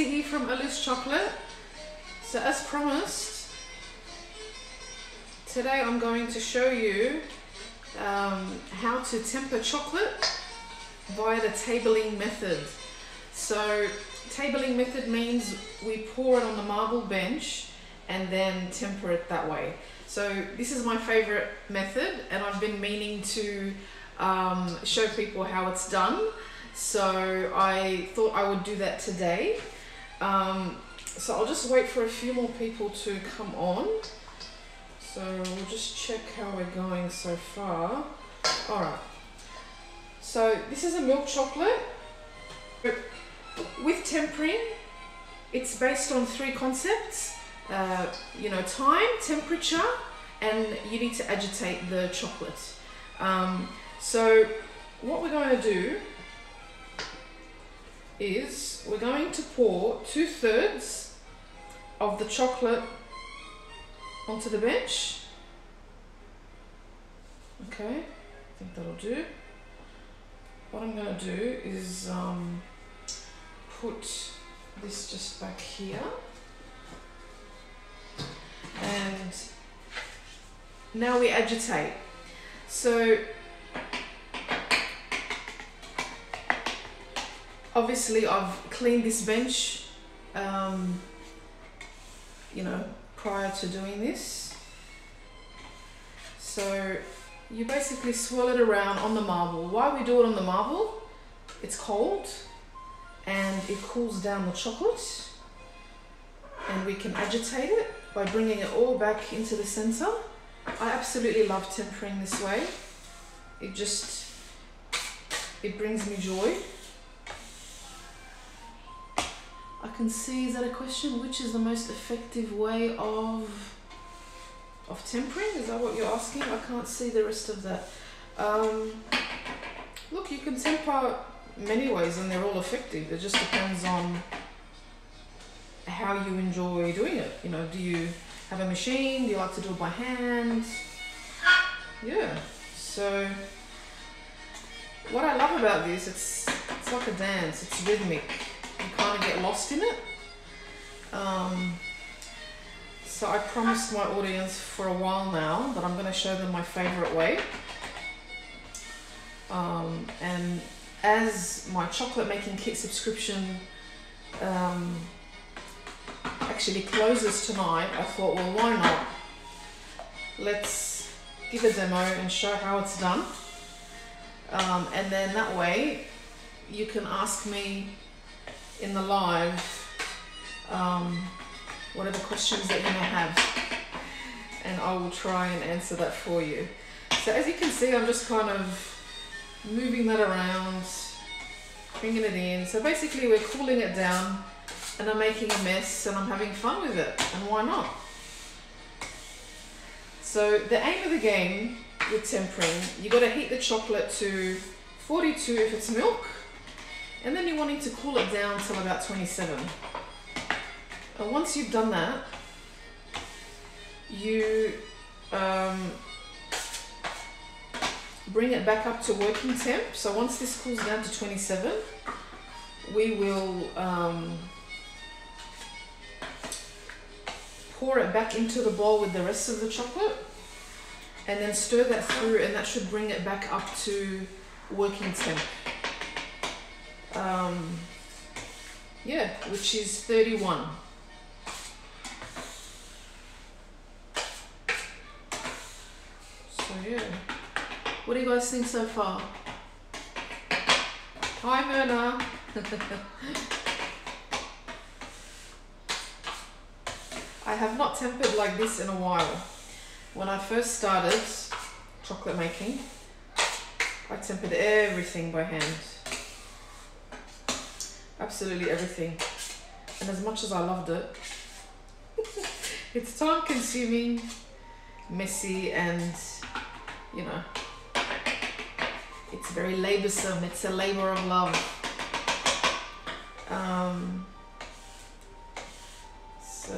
Elsie here from Elu's Chocolate. So as promised, today I'm going to show you how to temper chocolate via the tabling method. So tabling method means we pour it on the marble bench and then temper it that way. So this is my favorite method, and I've been meaning to show people how it's done. So I thought I would do that today. So I'll just wait for a few more people to come on. So we'll just check how we're going so far. Alright. So this is a milk chocolate. With tempering, it's based on 3 concepts. Time, temperature, and you need to agitate the chocolate. So what we're going to do is we're going to pour 2/3 of the chocolate onto the bench. Okay, I think that'll do. What I'm going to do is put this just back here. And now we agitate. So obviously I've cleaned this bench prior to doing this. So you basically swirl it around on the marble. Why we do it on the marble? It's cold and it cools down the chocolate, and we can agitate it by bringing it all back into the center. I absolutely love tempering this way. It brings me joy. I can see, is that a question? Which is the most effective way of tempering? Is that what you're asking? I can't see the rest of that. Look, you can temper many ways and they're all effective. It just depends on how you enjoy doing it. Do you have a machine? Do you like to do it by hand? Yeah. So what I love about this, it's like a dance. It's rhythmic. You kind of get lost in it. So I promised my audience for a while now that I'm going to show them my favorite way. And as my chocolate making kit subscription actually closes tonight, I thought, well, why not? Let's give a demo and show how it's done. And then that way you can ask me in the live whatever questions that you may have, and I will try and answer that for you. So as you can see, I'm just kind of moving that around, bringing it in. So basically we're cooling it down, and I'm making a mess and I'm having fun with it, and why not? So the aim of the game with tempering, you got to heat the chocolate to 42 if it's milk, and then you're wanting to cool it down till about 27. And once you've done that, you bring it back up to working temp. So once this cools down to 27, we will pour it back into the bowl with the rest of the chocolate, and then stir that through, and that should bring it back up to working temp. Which is 31. So yeah, what do you guys think so far? Hi Myrna. I have not tempered like this in a while. When I first started chocolate making, I tempered everything by hand. Absolutely everything. And as much as I loved it, it's time consuming, messy, and it's very laborsome. It's a labor of love. So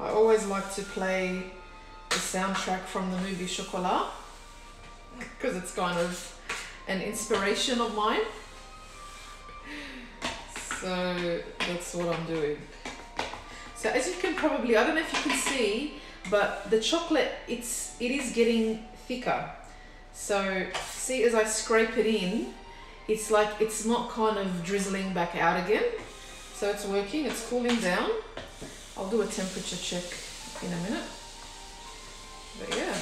I always like to play the soundtrack from the movie Chocolat, because it's kind of an inspiration of mine. So that's what I'm doing. So as you can probably, I don't know if you can see, but the chocolate, it is getting thicker. So see, as I scrape it in, it's like it's not kind of drizzling back out again. So it's working, it's cooling down. I'll do a temperature check in a minute. But yeah,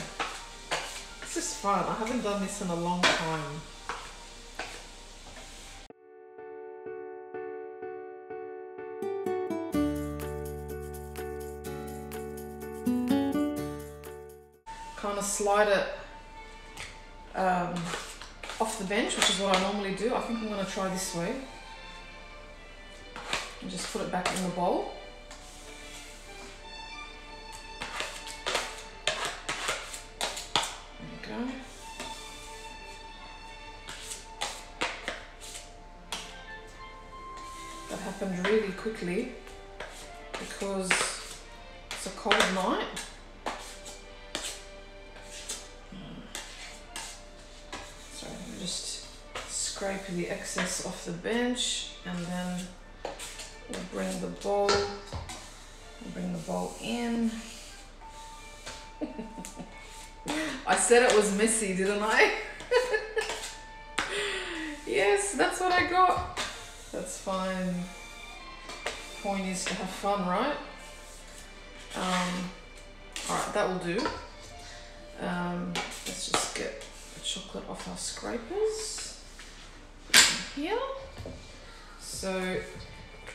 it's just fun. I haven't done this in a long time. Kind of slide it off the bench, which is what I normally do. I think I'm going to try this way. And just put it back in the bowl. There you go. That happened really quickly because it's a cold night. Just scrape the excess off the bench, and then we'll bring the bowl in. I said it was messy, didn't I? Yes, that's what I got. That's fine. Point is to have fun, right? Alright, that will do. Let's just get chocolate off our scrapers here. So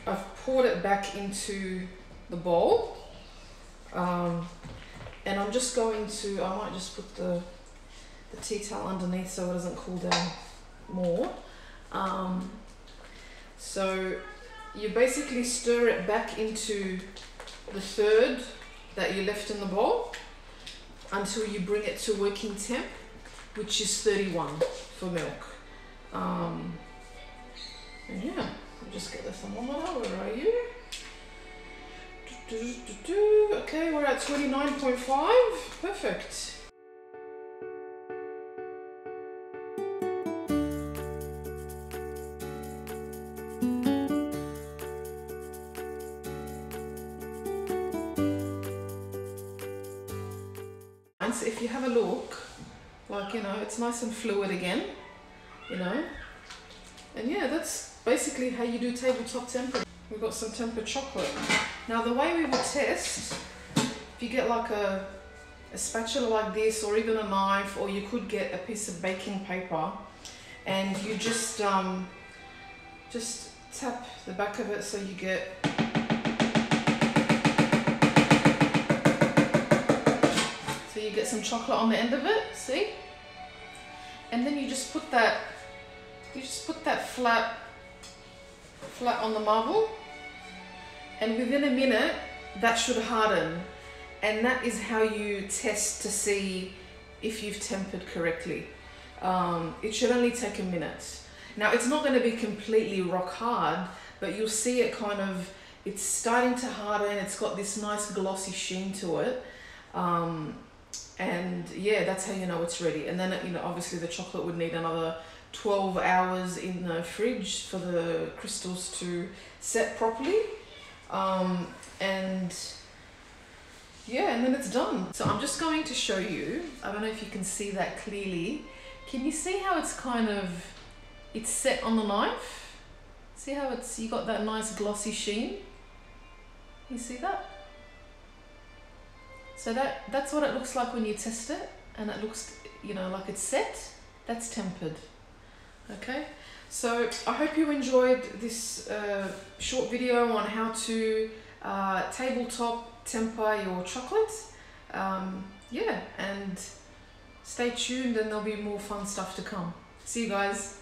I've poured it back into the bowl, and I'm just going to, I might just put the tea towel underneath so it doesn't cool down more. So you basically stir it back into the third that you left in the bowl until you bring it to working temp, which is 31 for milk. And yeah, I'll just get the thermometer. Where are you? Okay, we're at 29.5. Perfect. And so if you have a look, like, you know, it's nice and fluid again, you know. And yeah, that's basically how you do tabletop temper. We've got some tempered chocolate. Now the way we will test, if you get like a spatula like this, or even a knife, or you could get a piece of baking paper, and you just tap the back of it so you get some chocolate on the end of it, see? And then you just put that flat on the marble, and within a minute that should harden, and that is how you test to see if you've tempered correctly. It should only take a minute. Now it's not going to be completely rock hard, but you'll see it kind of, it's starting to harden, it's got this nice glossy sheen to it. And yeah, that's how you know it's ready. And then, you know, obviously the chocolate would need another 12 hours in the fridge for the crystals to set properly. And yeah, and then it's done. So I'm just going to show you, I don't know if you can see that clearly. Can you see how it's kind of, it's set on the knife? See how it's, you got that nice glossy sheen? You see that? So that's what it looks like when you test it, and it looks, you know, like it's set. That's tempered. Okay, so I hope you enjoyed this short video on how to tabletop temper your chocolate. Yeah, and stay tuned, and there'll be more fun stuff to come. See you guys.